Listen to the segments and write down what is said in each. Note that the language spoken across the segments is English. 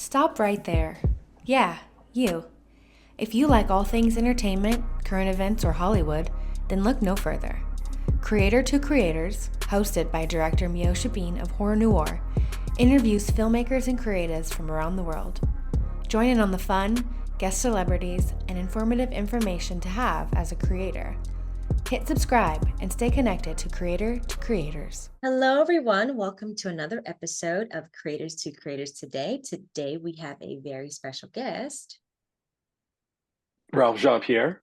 Stop right there. Yeah, you. If you like all things entertainment, current events, or Hollywood, then look no further. Creator to Creators, hosted by director Meosha Bean of Horror Noir, interviews filmmakers and creatives from around the world. Join in on the fun, guest celebrities, and informative information to have as a creator. Hit subscribe and stay connected to Creator to Creators. Hello, everyone. Welcome to another episode of Creators to Creators today. Today, we have a very special guest. Ralph Jean-Pierre.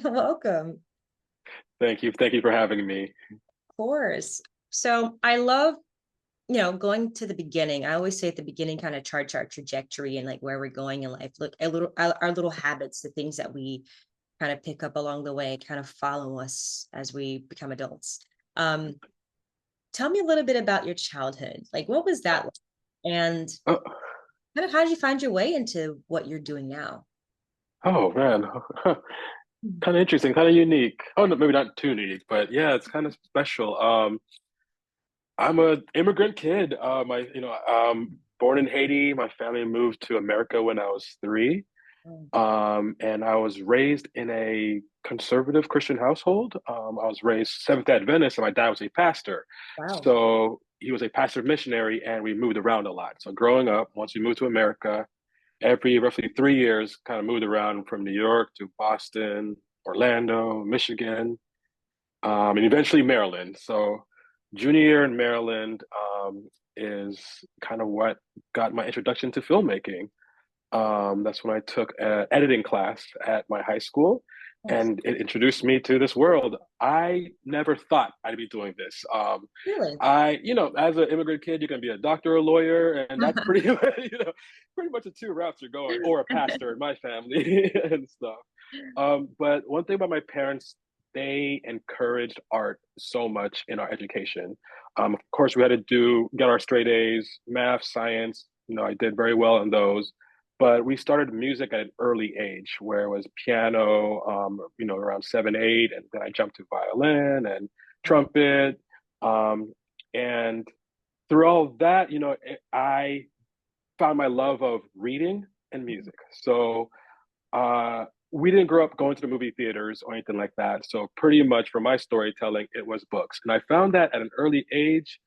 Welcome. Thank you. Thank you for having me. Of course. So I love, going to the beginning. I always say at the beginning kind of charts our trajectory and like where we're going in life. Look, our little habits, the things that we kind of pick up along the way, kind of follow us as we become adults. Tell me a little bit about your childhood. Like, what was that like? And Oh, kind of how did you find your way into what you're doing now? oh man, kind of interesting, kind of unique. Oh no, maybe not too unique, but yeah, it's kind of special. I'm a immigrant kid. Born in Haiti. My family moved to America when I was three. Oh, And I was raised in a conservative Christian household. I was raised Seventh Adventist, and my dad was a pastor. wow. So he was a pastor missionary, and we moved around a lot. So growing up, once we moved to America, every roughly 3 years, kind of moved around from New York to Boston, Orlando, Michigan, and eventually Maryland. So junior year in Maryland is kind of what got my introduction to filmmaking. That's when I took an editing class at my high school, Yes. and it introduced me to this world. I never thought I'd be doing this. Really? As an immigrant kid, you can be a doctor or a lawyer, and that's pretty, pretty much the two routes you're going, or a pastor in my family and stuff. But one thing about my parents, they encouraged art so much in our education. Of course, we had to get our straight A's, math, science. I did very well in those, but we started music at an early age where it was piano, around 7, 8, and then I jumped to violin and trumpet. Um, and through all of that, I found my love of reading and music. So we didn't grow up going to the movie theaters or anything like that. So pretty much for my storytelling, it was books. And I found that at an early age,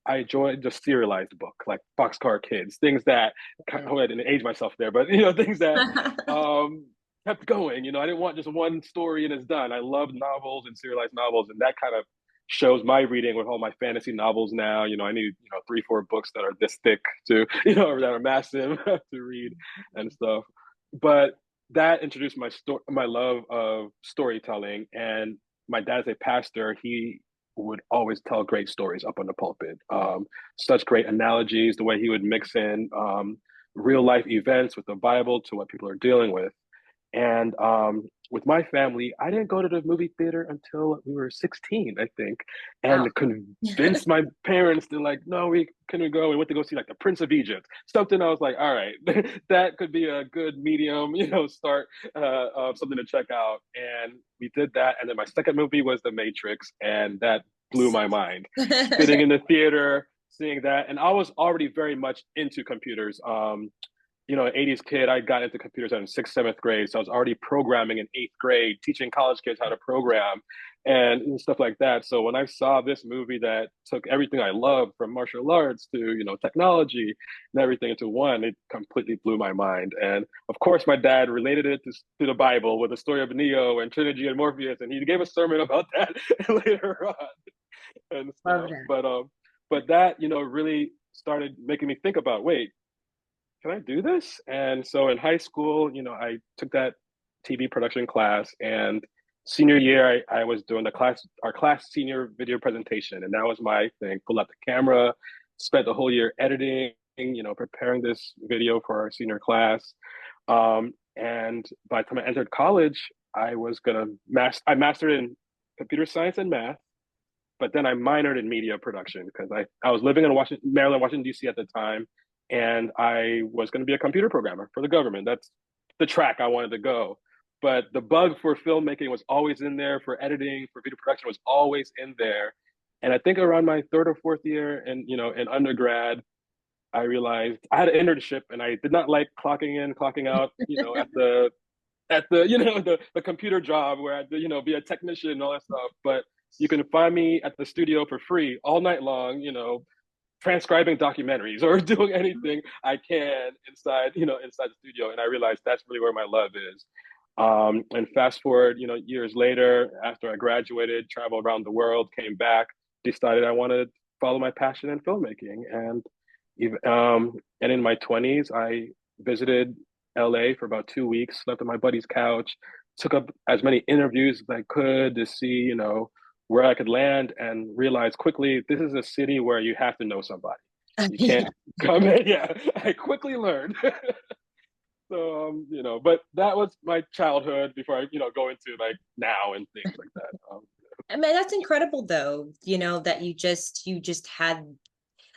I enjoyed the serialized book, like Boxcar Kids, things that Okay. I didn't age myself there, but things that kept going. I didn't want just one story and it's done. I loved novels and serialized novels, and that kind of shows my reading with all my fantasy novels now. I need 3, 4 books that are this thick to or that are massive to read and stuff. But that introduced my love of storytelling, and my dad's a pastor. He would always tell great stories up on the pulpit. Such great analogies, the way he would mix in real life events with the Bible to what people are dealing with. And with my family, I didn't go to the movie theater until we were 16, I think, Wow. and convinced my parents to like, no, we couldn't go. We went to go see like the Prince of Egypt, something I was like, all right, that could be a good medium, start something to check out. And we did that. And then my second movie was The Matrix, and that blew my mind. Sitting in the theater, seeing that, and I was already very much into computers. An 80s kid, I got into computers in sixth, seventh grade. So I was already programming in eighth grade, teaching college kids how to program and stuff like that. So when I saw this movie that took everything I loved from martial arts to, technology and everything into one, it completely blew my mind. And of course, my dad related it to the Bible with the story of Neo and Trinity and Morpheus. And he gave a sermon about that later on and Love stuff. that. But that, really started making me think about, wait, can I do this? And so in high school, I took that TV production class, and senior year, I was doing our class senior video presentation, and that was my thing. Pull out the camera, spent the whole year editing, preparing this video for our senior class. And by the time I entered college, I mastered in computer science and math, but then I minored in media production because I was living in Maryland, Washington, D.C. at the time, and I was going to be a computer programmer for the government. That's the track I wanted to go. But the bug for filmmaking was always in there, for editing, for video production was always in there. And I think around my third or fourth year in undergrad, I realized I had an internship and I did not like clocking in, clocking out, at the the computer job where I had to, be a technician and all that stuff. But you can find me at the studio for free all night long, transcribing documentaries or doing anything I can inside the studio. And I realized that's really where my love is. And fast forward, years later, after I graduated, traveled around the world, came back, decided I wanted to follow my passion in filmmaking. And in my 20s, I visited LA for about 2 weeks, slept on my buddy's couch, took up as many interviews as I could to see, where I could land, and realized quickly this is a city where you have to know somebody. You can't come in. Yeah, I quickly learned. So, but that was my childhood before I, go into like now and things like that. I mean, that's incredible though, that you just had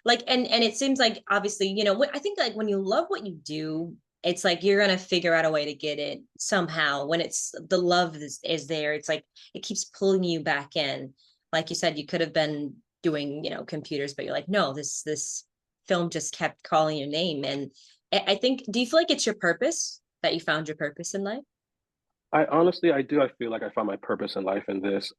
like, and it seems like obviously, what I think, like when you love what you do, it's like you're gonna figure out a way to get it somehow. When it's the love is there, it's like it keeps pulling you back in. Like you said, you could have been doing, computers, but you're like, no, this film just kept calling your name. And I think, do you feel like it's your purpose, that you found your purpose in life? I do. I feel like I found my purpose in life in this.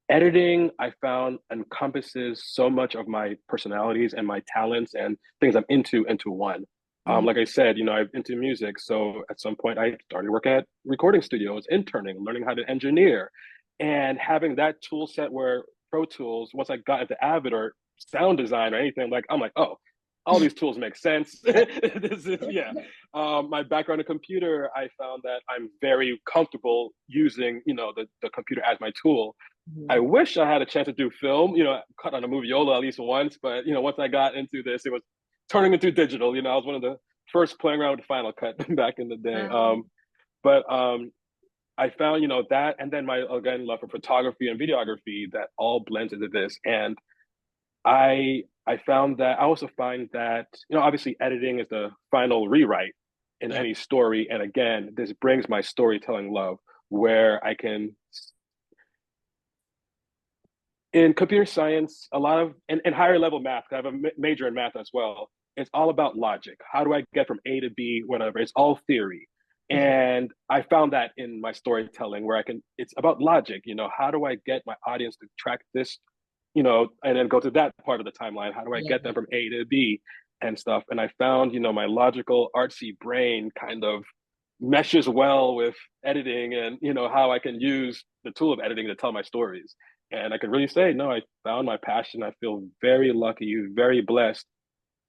Editing, I found, encompasses so much of my personalities and my talents and things I'm into one. Mhm. Like I said, I'm into music. So at some point I started working at recording studios, interning, learning how to engineer, and having that tool set where Pro Tools, once I got into Avid or sound design or anything, I'm like, oh, all these tools make sense. This is, yeah. My background in computer, I found that I'm very comfortable using, the computer as my tool. I Mhm. wish I had a chance to do film, cut on a moviola at least once, but once I got into this, it was turning into digital. I was one of the first playing around with Final Cut back in the day. But I found, that, and then my, again, love for photography and videography, that all blends into this. And I found that I also find that, obviously editing is the final rewrite in Yeah. any story. And again, this brings my storytelling love, where I can, in computer science, a lot of, and higher level math, I have a major in math as well. It's all about logic. How do I get from A to B, whatever? It's all theory. Mhm. And I found that in my storytelling, where it's about logic. How do I get my audience to track this, and then go to that part of the timeline? How do I get Yeah. them from A to B and stuff? And I found, my logical, artsy brain kind of meshes well with editing, and, how I can use the tool of editing to tell my stories. And I can really say, no, I found my passion. I feel very lucky, very blessed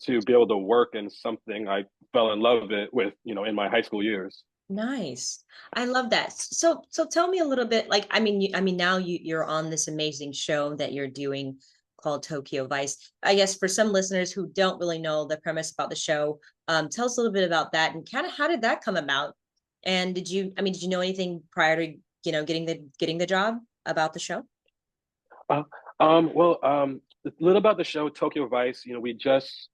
to be able to work in something I fell in love with, in my high school years. Nice. I love that. So tell me a little bit, like, I mean now you're on this amazing show that you're doing called Tokyo Vice. I guess for some listeners who don't really know the premise about the show, tell us a little bit about that and kind of how did that come about? And did you know anything prior to, getting the job about the show? Uh, a little about the show Tokyo Vice. We just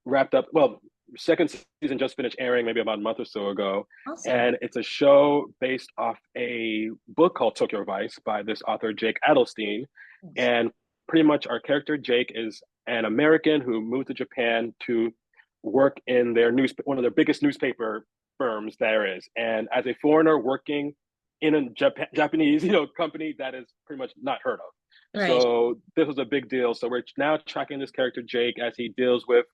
wrapped up. Well, second season just finished airing maybe about a month or so ago, Awesome. and it's a show based off a book called Tokyo Vice by this author Jake Adelstein. Nice. And pretty much our character Jake is an American who moved to Japan to work in one of their biggest newspaper firms there is, and as a foreigner working in a Japanese company that is pretty much not heard of. Right. So this was a big deal. So we're now tracking this character Jake as he deals with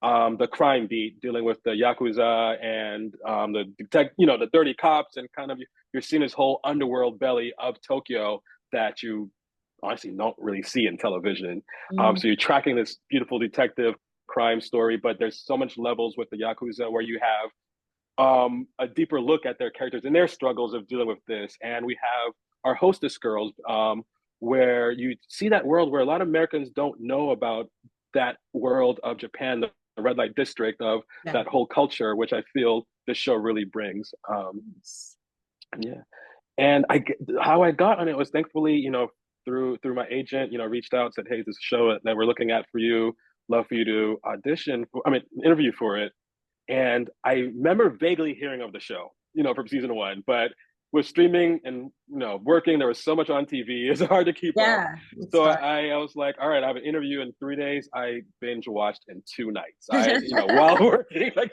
the crime beat, dealing with the yakuza and the dirty cops, and kind of you're seeing this whole underworld belly of Tokyo that you honestly don't really see in television. Mm. So you're tracking this beautiful detective crime story, but there's so much levels with the yakuza where you have a deeper look at their characters and their struggles of dealing with this. And we have our hostess girls, where you see that world where a lot of Americans don't know about, that world of Japan, the red light district of Yeah. that whole culture, which I feel this show really brings. Nice. Yeah, and how I got on it was thankfully, through my agent, reached out, said, hey, this show that we're looking at for you, love for you to interview for it. And I remember vaguely hearing of the show, from season one, but with streaming and working, there was so much on TV. It's hard to keep up. Yeah, it's So hard. I was like, all right, I have an interview in 3 days. I binge watched in 2 nights. While working, like,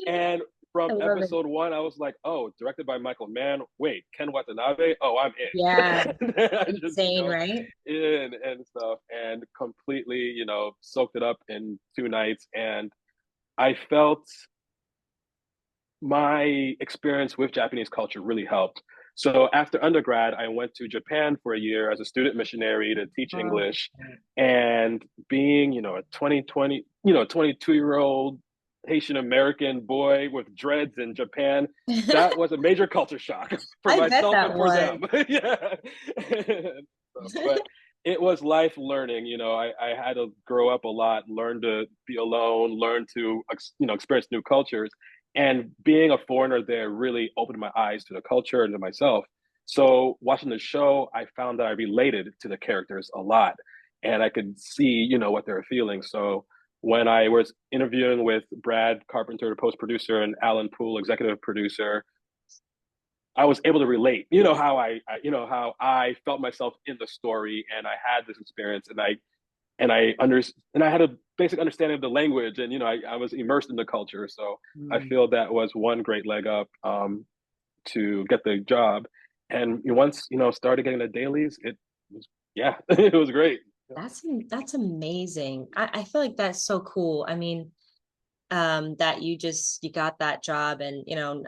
and I from love it. episode 1, I was like, oh, directed by Michael Mann. Wait, Ken Watanabe. Oh, I'm Yeah, in. I just insane, right? in and stuff, and completely, soaked it up in 2 nights. And I felt my experience with Japanese culture really helped. So after undergrad, I went to Japan for a year as a student missionary to teach Oh, English. And being, a 22-year-old Haitian American boy with dreads in Japan, that was a major culture shock for I bet myself that and for was. them. Yeah. But it was life learning. I had to grow up a lot, learn to be alone, learn to experience new cultures. And being a foreigner there really opened my eyes to the culture and to myself. So watching the show, I found that I related to the characters a lot, and I could see, what they were feeling. So when I was interviewing with Brad Carpenter, the post producer, and Alan Poole, executive producer, I was able to relate, how I felt myself in the story, and I had this experience, and I had a basic understanding of the language, and I was immersed in the culture. So I feel that was one great leg up to get the job. And once started getting the dailies, it was it was great. That's amazing. I feel like that's so cool. I mean, that you got that job, and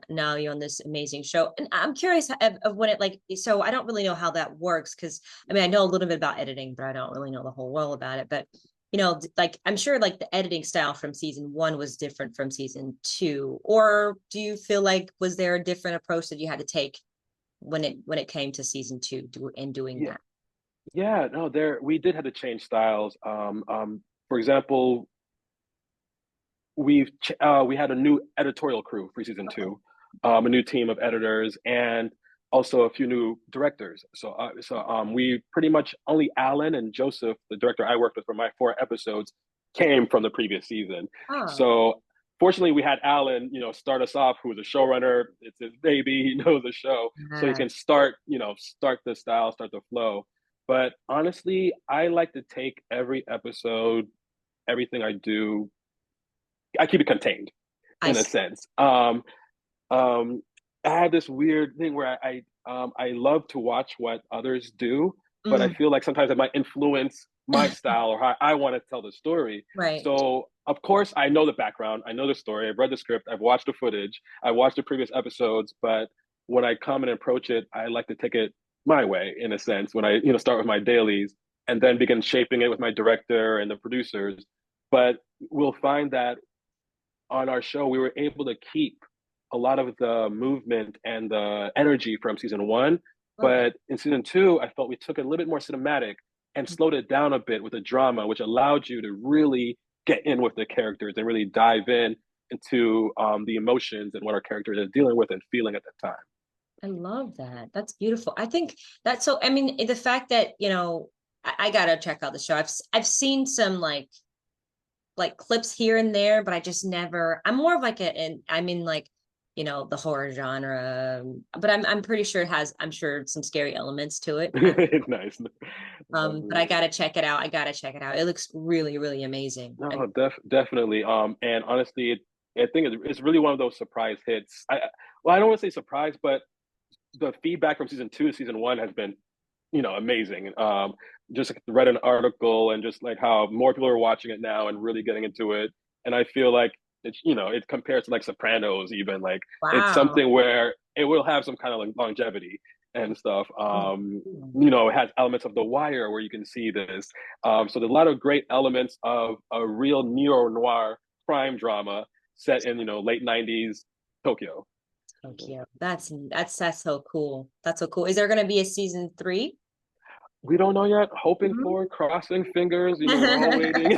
now you're on this amazing show. And I'm curious of when so I don't really know how that works, because I mean, I know a little bit about editing, but I don't really know the whole world about it. But like, I'm sure like the editing style from season 1 was different from season 2, or do you feel like, was there a different approach that you had to take when it came to season 2 and doing Yeah, that? yeah, no, we did have to change styles. For example, we had a new editorial crew for season Okay. 2, a new team of editors, and also a few new directors. We pretty much, only Alan and Joseph, the director I worked with for my 4 episodes, came from the previous season. Oh, So fortunately, we had Alan, start us off, who was a showrunner. It's his baby. He knows the show, so he yeah. can start the style, start the flow. But honestly, I like to take every episode, everything I do, I keep it contained I in a see. sense. Um, I have this weird thing where I love to watch what others do, but I Mhm. feel like sometimes it might influence my style or how I want to tell the story. Right. So of course I know the background, I know the story, I've read the script, I've watched the footage, I watched the previous episodes, but when I come and approach it, I like to take it my way in a sense. When I start with my dailies and then begin shaping it with my director and the producers. But we'll find that on our show, we were able to keep a lot of the movement and the energy from season 1. Okay. But in season 2, I felt we took it a little bit more cinematic and slowed it down a bit with the drama, which allowed you to really get in with the characters and really dive in into the emotions and what our characters are dealing with and feeling at the time. I love that. That's beautiful. I think that's so, I mean, the fact that, I gotta check out the show. I've seen some like clips here and there, but I just never, I'm more of like I'm in like, the horror genre, but I'm pretty sure it has, I'm sure, some scary elements to it. Nice. But I gotta check it out. I gotta check it out. It looks really, really amazing. No, definitely. And honestly, I think it's really one of those surprise hits. Well, I don't want to say surprise, but the feedback from season 2 to season 1 has been, amazing. Just read an article and just like how more people are watching it now and really getting into it. And I feel like it compares to like Sopranos, even like it's Wow. something where it will have some kind of like longevity and stuff. Mhm. It has elements of The Wire where you can see this. So there's a lot of great elements of a real neo noir crime drama set in late '90s Tokyo. Tokyo. That's so cool. That's so cool. Is there gonna be a season 3? We don't know yet. Hoping for, crossing fingers. We're all waiting.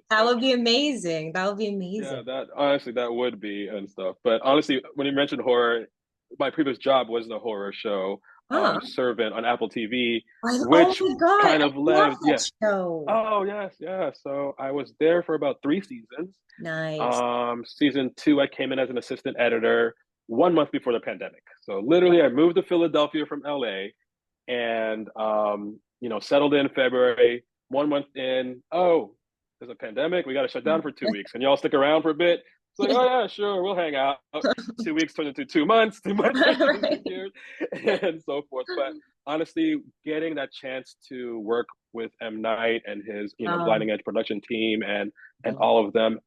That would be amazing. That would be Yeah, amazing. that honestly that would be and stuff. But honestly, when you mentioned horror, my previous job was the horror show, Huh. Servant on Apple TV, Oh which my God, kind I of love led, that yeah. show. Oh yes, yeah. So I was there for about 3 seasons. Nice. Season 2, I came in as an assistant editor. 1 month before the pandemic. So literally, I moved to Philadelphia from LA, and settled in February. 1 month in, oh, there's a pandemic. We got to shut down for 2 weeks. And y'all stick around for a bit. It's like, oh yeah, sure, we'll hang out. 2 weeks turned into 2 months. 2 months turned into Right. 2 years, and so forth. But honestly, getting that chance to work with M. Night and his, Blinding Edge production team and all of them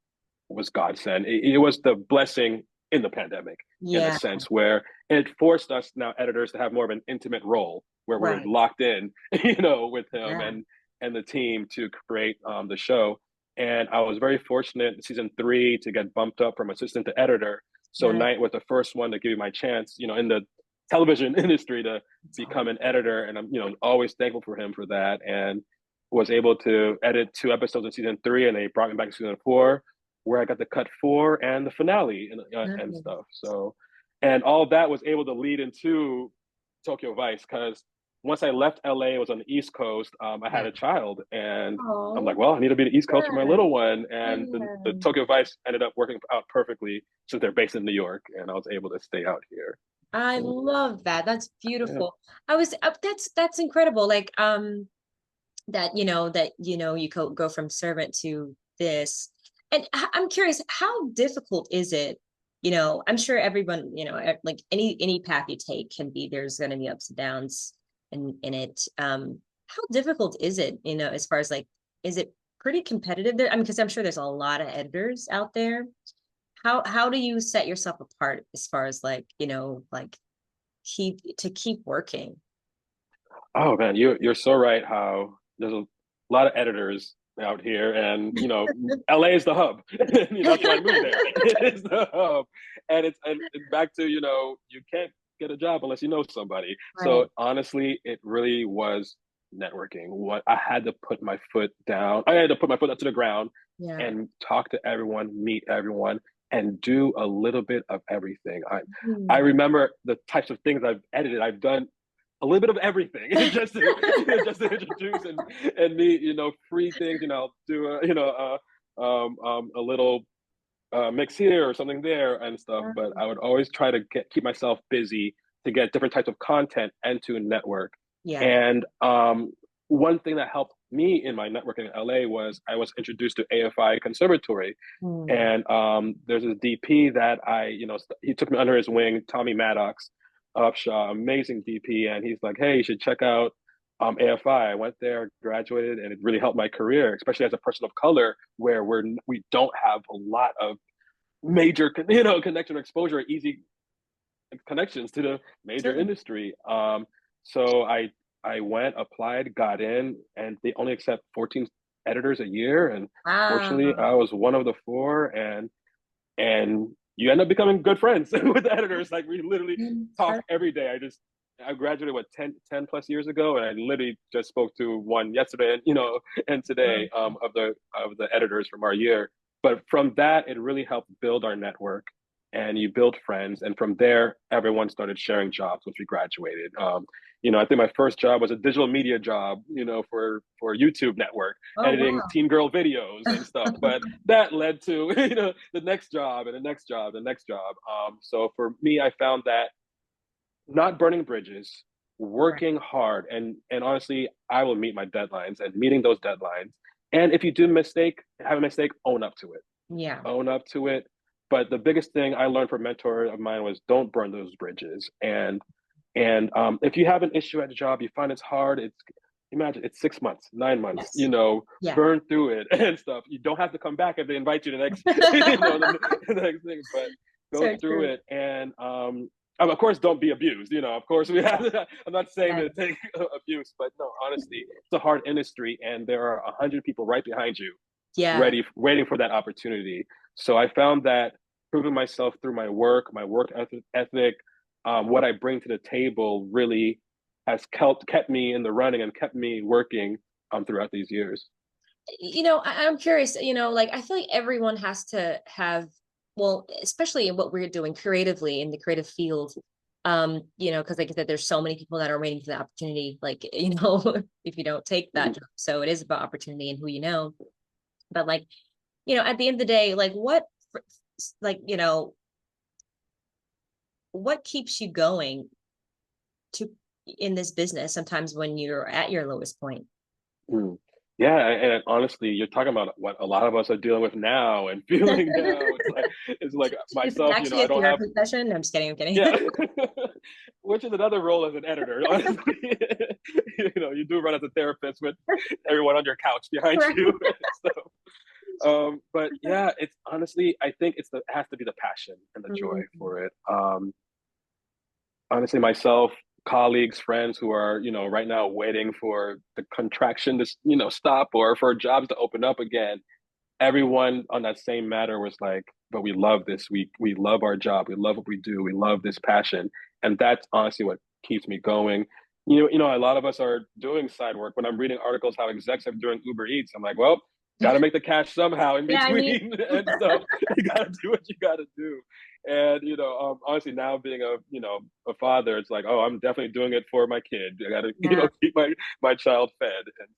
was godsend. It was the blessing in the pandemic, in a Yeah, sense, where it forced us now editors to have more of an intimate role where we're right. locked in, with him Yeah, and the team to create the show. And I was very fortunate in season 3 to get bumped up from assistant to editor. So nice. Knight was the first one to give me my chance, in the television industry to become an editor. And I'm, always thankful for him for that. And was able to edit 2 episodes in season 3, and they brought me back in season 4, where I got to cut 4 and the finale and Nice. stuff. So, and all of that was able to lead into Tokyo Vice, because once I left LA, it was on the East Coast. I had Yeah. a child, and I'm like, Oh, well, I need to be the East Coast for my yeah. little one. And the Yeah. Tokyo Vice ended up working out perfectly since they're based in New York, and I was able to stay out here. I So, love that. That's yeah. beautiful. I was that's incredible. Like that you go from servant to this. And I'm curious, how difficult is it? I'm sure everyone, like any path you take can be, there's going to be ups and downs in it. How difficult is it, as far as like, is it pretty competitive there? I mean, because I'm sure there's a lot of editors out there. How do you set yourself apart as far as like, like keep working? Oh man, you're so right. How there's a lot of editors out here, and LA is the hub. That's why I moved there. It is the hub, and it's back to you can't get a job unless you know somebody. So Right. honestly, it really was networking. What I had to put my foot down. I had to put my foot up to the ground Yeah. and talk to everyone, meet everyone, and do a little bit of everything. I Hmm. remember the types of things I've edited. I've done a little bit of everything just to introduce and meet free things. Do a little mix here or something there and stuff. But I would always try to keep myself busy to get different types of content and to network. Yeah. And one thing that helped me in my networking in LA was I was introduced to AFI Conservatory, Hmm. and there's a DP that he took me under his wing, Tommy Maddox, Upshaw, amazing DP, and he's like, hey, you should check out AFI. I went there, graduated, and it really helped my career, especially as a person of color, where we don't have a lot of major connection or exposure, or easy connections to the major Sure. industry. So I went, applied, got in, and they only accept 14 editors a year, and fortunately, Wow. I was one of the 4, and you end up becoming good friends with the editors. Like we literally talk Incredible. every day. I graduated 10 plus years ago, and I literally just spoke to one yesterday and and today of the editors from our year. But from that, it really helped build our network, and you build friends. And from there, everyone started sharing jobs once we graduated. I think my first job was a digital media job, for YouTube network, Oh, editing wow. teen girl videos and stuff. But that led to the next job and the next job, the next job. So for me, I found that not burning bridges, Right. working hard, and honestly, I will meet my deadlines, and meeting those deadlines. And if you do have a mistake, own up to it. Yeah. Own up to it. But the biggest thing I learned from a mentor of mine was don't burn those bridges. And if you have an issue at a job, you find it's hard. Imagine it's 6 months, 9 months. Yes. Yeah. Burn through it and stuff. You don't have to come back if they invite you to the next, the next thing. But go So through true. it, and of course, don't be abused. Of course, we have. I'm not saying Yeah. to take abuse, but no, honestly, it's a hard industry, and there are 100 people right behind you, Yeah. ready, waiting for that opportunity. So I found that proving myself through my work ethic, what I bring to the table really has kept me in the running and kept me working throughout these years. I'm curious, like I feel like everyone has to have, well, especially in what we're doing creatively in the creative field, because like I said, there's so many people that are waiting for the opportunity, like, if you don't take that Mhm. job. So it is about opportunity and who you know. But like, at the end of the day, like what, like, what keeps you going to in this business sometimes when you're at your lowest point? Mm. Yeah, and honestly, you're talking about what a lot of us are dealing with now and feeling now. It's like Is it myself, you know, actually I a don't have, therapy session? No, I'm just kidding. I'm kidding. yeah, which is another role as an editor, honestly. You know, you do run as a therapist with everyone on your couch behind Right. you and stuff. But yeah, it's honestly, I think it has to be the passion and the joy Mhm. for it. Honestly, myself, colleagues, friends who are, you know, right now waiting for the contraction to, you know, stop or for jobs to open up again. Everyone on that same matter was like, but we love this. We love our job. We love what we do. We love this passion. And that's honestly what keeps me going. A lot of us are doing side work. When I'm reading articles how execs are doing Uber Eats, I'm like, well, got to make the cash somehow in Yeah, I mean, between. And so you got to do what you got to do. And honestly, now being a father, it's like, oh, I'm definitely doing it for my kid. I got to yeah, keep my child fed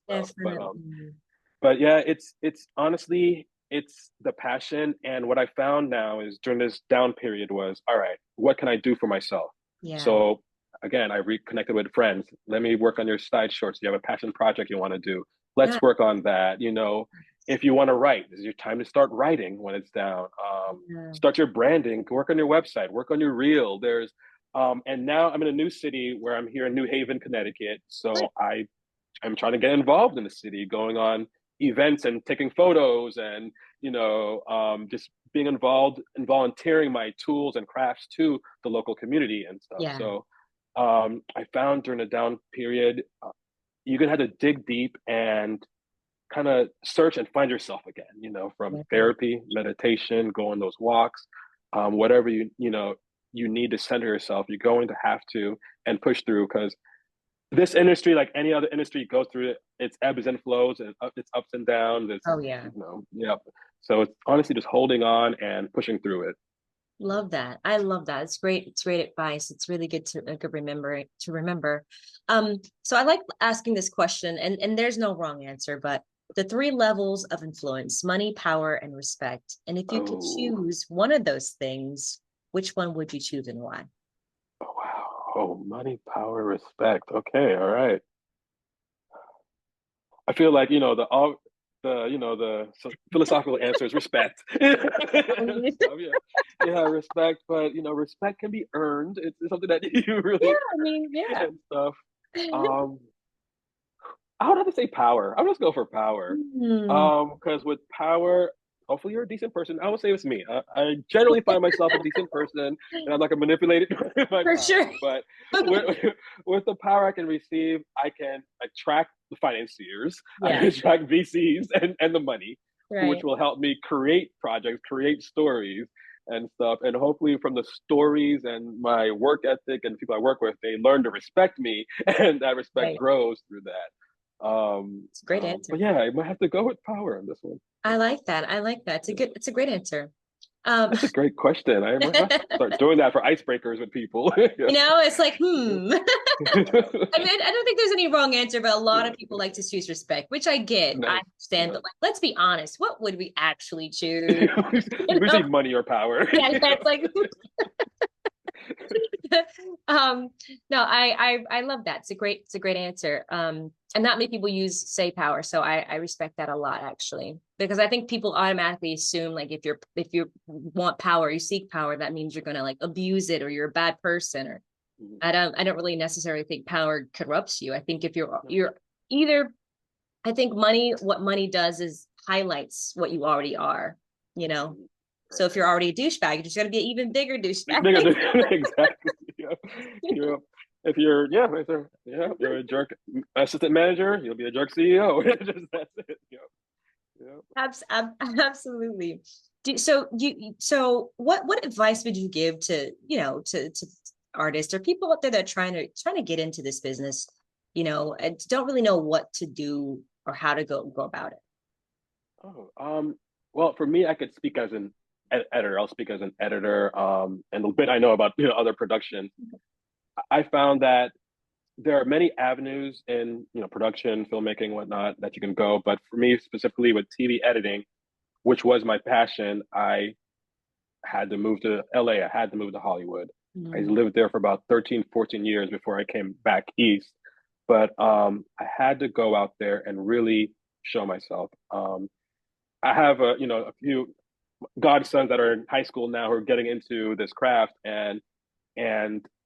and stuff. definitely. But yeah, it's honestly it's the passion. And what I found now is during this down period was, all right, what can I do for myself? Yeah, So again, I reconnected with friends. Let me work on your side shorts. You have a passion project you want to do. yeah, Let's work on that. If you want to write, this is your time to start writing when it's down. yeah. Start your branding, work on your website, work on your reel. And now I'm in a new city where I'm here in New Haven, Connecticut. Right. So I'm trying to get involved in the city, going on events and taking photos and just being involved and volunteering my tools and crafts to the local community and stuff. Yeah, So I found during the down period, you're gonna have to dig deep and kind of search and find yourself again. From yeah, therapy, meditation, go on those walks, whatever you need to center yourself. You're going to have to and push through because this industry, like any other industry, goes through its ebbs and flows and its ups and downs. oh yeah. Yeah. So it's honestly just holding on and pushing through it. Love that. I love that. It's great. It's great advice. It's really good to remember. So I like asking this question, and there's no wrong answer, but the three levels of influence: money, power, and respect. And if you could Oh, choose one of those things, which one would you choose and why? oh wow. Oh, money, power, respect. Okay, all right. I feel like philosophical answer is respect. And stuff, yeah, yeah, respect. But respect can be earned. It's something that you Yeah, really I mean, yeah. and stuff. Um, I would have to say power. I'm just go for power. Hmm, Because with power, hopefully you're a decent person. I would say it's me. I generally find myself a decent person, and I'm not gonna manipulate it with my for power. sure. But with, with the power I can receive, I can attract the financiers, I Yeah, can attract VCs and the money, which right. will help me create projects, create stories and stuff. And hopefully from the stories and my work ethic and the people I work with, they learn to respect me and that respect Right. grows through that. It's a great answer. But yeah, I might have to go with power on this one. I like that. I like that. It's a great answer. Um, That's a great question. I might have to start doing that for icebreakers with people. it's like, Yeah. I mean, I don't think there's any wrong answer, but a lot of people like to choose respect, which I get. I Nice. understand, Yeah. but like, let's be honest. What would we actually choose? You We say know? money or power. Yeah, that's like, um, no, I love that. It's a great answer. And not many people say power, so I respect that a lot actually, because I think people automatically assume like if you want power, you seek power, that means you're gonna like abuse it or you're a bad person or I don't really necessarily think power corrupts you. I think if you're either I think what money does is highlights what you already are, you know. So if you're already a douchebag, you're just gonna be an even bigger douchebag. Exactly. Yeah. Yeah. If you're you're a jerk assistant manager, you'll be a jerk CEO. Just that's it. Yeah. Yeah. Absolutely. So what advice would you give to to artists or people out there that are trying to get into this business, and don't really know what to do or how to go about it? Oh, well, for me, I could speak as an editor. I'll speak as an editor. And a bit I know about other production. I found that there are many avenues in production, filmmaking, whatnot that you can go. But for me specifically with TV editing, which was my passion, I had to move to LA. I had to move to Hollywood. I lived there for about 13, 14 years before I came back east. But I had to go out there and really show myself. I have a few godsons that are in high school now who are getting into this craft, and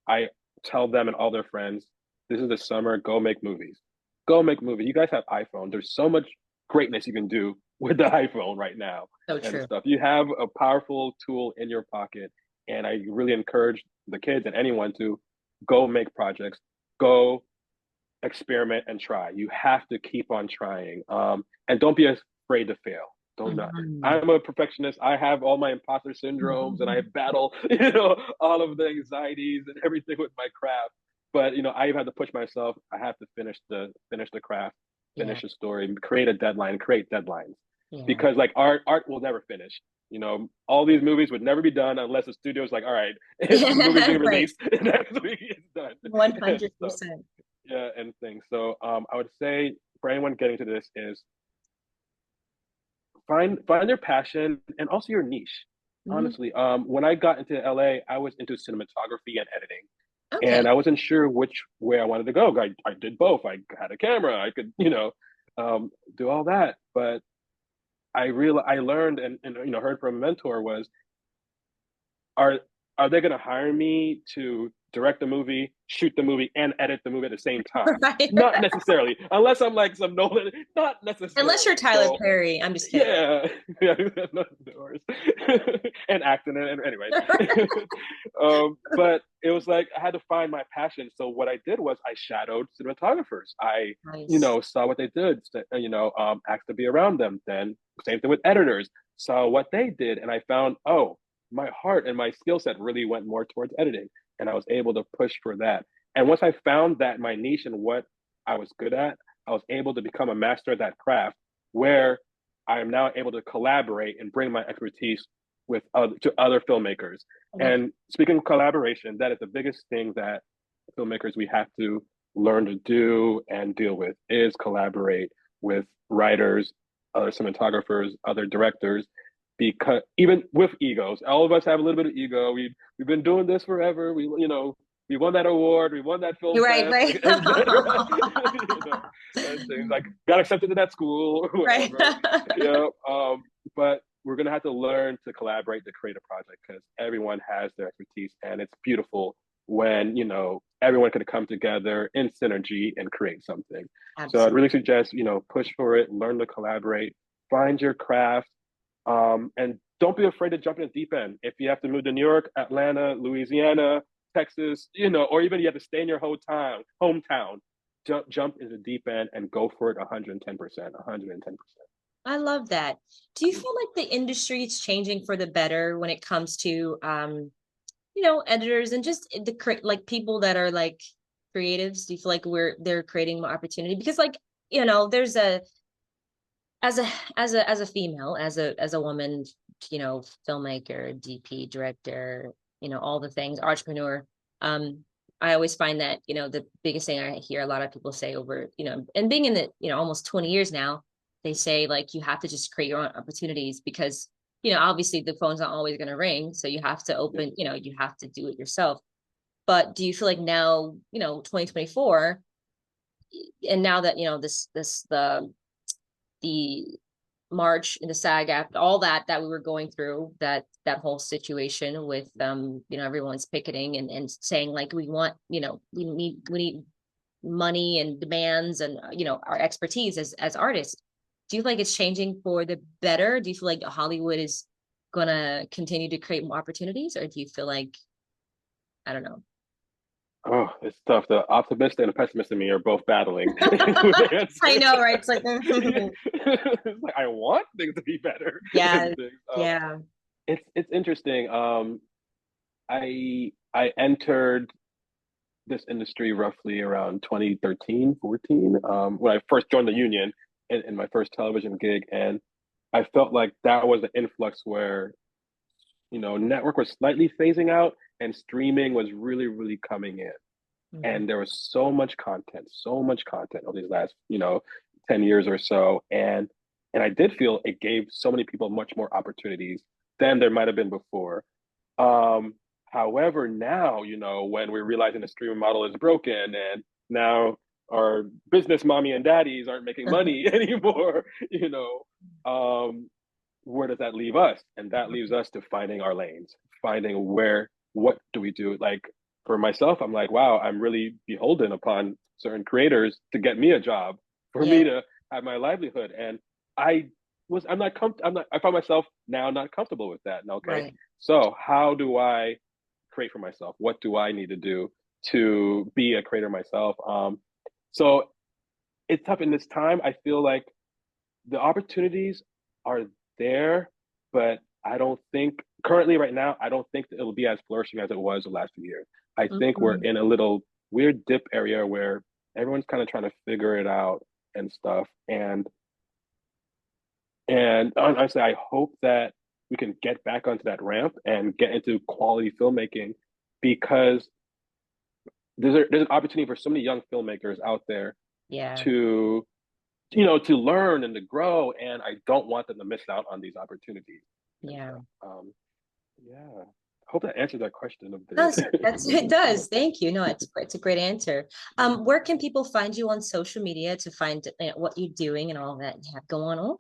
I tell them and all their friends, this is the summer, go make movies. Go make movies. You guys have iPhone. There's so much greatness you can do with the iPhone right now So and true. stuff. You have a powerful tool in your pocket. And I really encourage the kids and anyone to go make projects, go experiment and try. You have to keep on trying. And don't be afraid to fail. Don't not. Mhm. I'm a perfectionist. I have all my imposter syndromes and I battle, all of the anxieties and everything with my craft. But I have to push myself. I have to finish the craft, Yeah, finish the story, create a deadline, create deadlines. yeah. Because like art will never finish. All these movies would never be done unless the studio's like, all right, the movie's being Right. released, and next week it's done. And stuff. 100%. Yeah, and things. So I would say for anyone getting to this is find their passion and also your niche. Mhm. Honestly, when I got into LA, I was into cinematography and editing, Okay. and I wasn't sure which way I wanted to go. I did both. I had a camera. I could do all that, but I learned and heard from a mentor was are are they going to hire me to direct the movie, shoot the movie, and edit the movie at the same time? Right. Not necessarily, unless I'm like some Nolan. Not Unless you're necessarily. Tyler So Perry. I'm just kidding. yeah, yeah, no worries. And acting and anyways. But it was like I had to find my passion. So what I did was I shadowed cinematographers. I Nice. saw what they did. Asked to be around them. Then same thing with editors. Saw what they did, and I found my heart and my skill set really went more towards editing, and I was able to push for that. And once I found that my niche and what I was good at, I was able to become a master of that craft where I am now able to collaborate and bring my expertise to other filmmakers. I love And speaking of collaboration, that is the biggest thing that filmmakers we have to learn to do and deal with is collaborate with writers, other cinematographers, other directors, because even with egos, all of us have a little bit of ego. We've been doing this forever. We won that award, we won that film You're right, fest, right. etc. And things like got accepted to that school or Right. whatever. But we're gonna have to learn to collaborate to create a project because everyone has their expertise, and it's beautiful when everyone can come together in synergy and create something. So I'd Absolutely. really suggest push for it, learn to collaborate, find your craft, and don't be afraid to jump in the deep end. If you have to move to New York, Atlanta, Louisiana, Texas, or even you have to stay in your hometown, jump in the deep end and go for it 110%, 110%. I love that. Do you feel like the industry is changing for the better when it comes to editors and just like people that are like creatives? Do you feel like they're creating more opportunity? Because like, there's a as a female, as a woman, filmmaker, DP, director, all the things, entrepreneur. Um, I always find that, the biggest thing I hear a lot of people say over, and being in the, almost 20 years now, they say like you have to just create your own opportunities because, obviously the phone's not always going to ring. So you have to Yeah. open, you have to do it yourself. But do you feel like now, 2024, and now that, the March in the SAG after all that we were going through, that whole situation with everyone's picketing and saying like we want, we need money and demands and our expertise as artists. Do you feel like it's changing for the better? Do you feel like Hollywood is gonna continue to create more opportunities, or do you feel like, I don't know? Oh, it's tough. The optimist and the pessimist in me are both battling with the I answer. know, right? It's like It's like I want things to be better yeah, and things. yeah. It's interesting. I entered this industry roughly around 2013, 14, when I first joined the union in my first television gig, and I felt like that was an influx where network was slightly phasing out and streaming was really, really coming in. Mhm. And there was so much content over these last 10 years or so, and I did feel it gave so many people much more opportunities than there might have been before. um However, now, when we're realizing the streaming model is broken and now our business mommy and daddies aren't making money anymore, where does that leave us? And that leaves us to finding our lanes, finding what do we do? Like for myself, I'm like, wow, I'm really beholden upon certain creators to get me a job, for Yeah. me to have my livelihood. And I find myself now not comfortable with that. And okay, Right. so how do I create for myself? What do I need to do to be a creator myself? So it's tough in this time. I feel like the opportunities are there, but I don't think currently right now, I don't think that it'll be as flourishing as it was the last few years. I think we're Mhm. in a little weird dip area where everyone's kind of trying to figure it out and stuff. And honestly, I hope that we can get back onto that ramp and get into quality filmmaking, because there's an opportunity for so many young filmmakers out there Yeah. to to learn and to grow, and I don't want them to miss out on these opportunities. Yeah. Yeah, I hope that answered that question a Does bit. it does. Thank you. No, it's a great answer. Where can people find you on social media to find what you're doing and all that you have going on?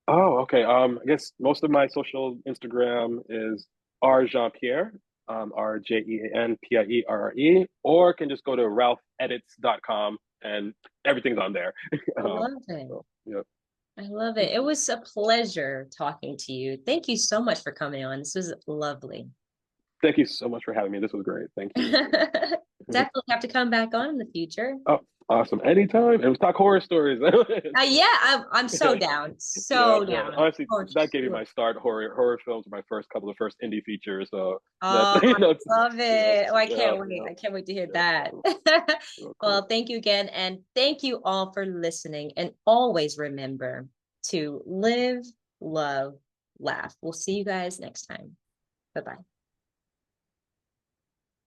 Oh, okay. I guess most of my social Instagram is R Jean-Pierre, RJeanPierre, or can just go to ralphedits.com and everything's on there. I love it. Yeah. I love it. It was a pleasure talking to you. Thank you so much for coming on. This was lovely. Thank you so much for having me. This was great. Thank you. Definitely have to come back on in the future. Oh, awesome. Anytime. And let's talk horror stories. Yeah, I'm so down. So Yeah. down. Honestly, For that gave me sure. my start. Horror films were my first indie features. So that's Oh, love it. Oh, I yeah, can't wait. yeah, I can't wait to hear yeah. that. Cool, Well, cool. thank you again. And thank you all for listening. And always remember to live, love, laugh. We'll see you guys next time. Bye-bye.